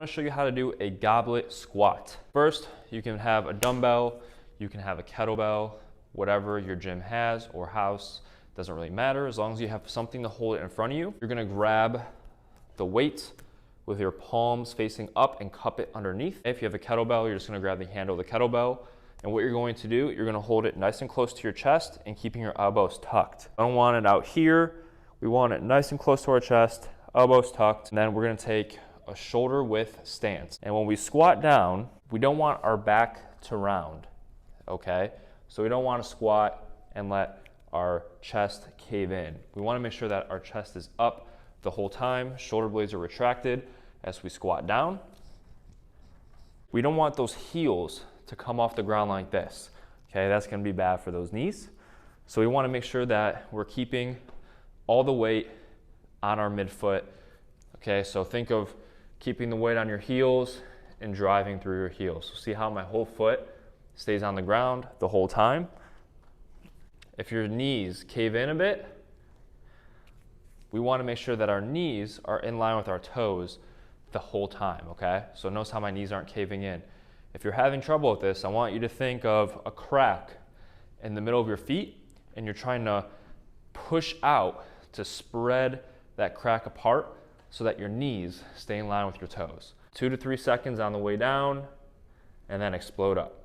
I'm gonna show you how to do a goblet squat. First, you can have a dumbbell, you can have a kettlebell, whatever your gym has or house, doesn't really matter. As long as you have something to hold it in front of you, you're gonna grab the weight with your palms facing up and cup it underneath. If you have a kettlebell, you're just gonna grab the handle of the kettlebell. And what you're going to do, you're gonna hold it nice and close to your chest and keeping your elbows tucked. I don't want it out here. We want it nice and close to our chest, elbows tucked. And then we're gonna take a shoulder width stance. And when we squat down, we don't want our back to round, okay? So we don't want to squat and let our chest cave in. We want to make sure that our chest is up the whole time, shoulder blades are retracted as we squat down. We don't want those heels to come off the ground like this, okay? That's going to be bad for those knees. So we want to make sure that we're keeping all the weight on our midfoot, okay? So think of keeping the weight on your heels and driving through your heels. So see how my whole foot stays on the ground the whole time? If your knees cave in a bit, we want to make sure that our knees are in line with our toes the whole time, okay? So notice how my knees aren't caving in. If you're having trouble with this, I want you to think of a crack in the middle of your feet and you're trying to push out to spread that crack apart so that your knees stay in line with your toes. 2 to 3 seconds on the way down, and then explode up.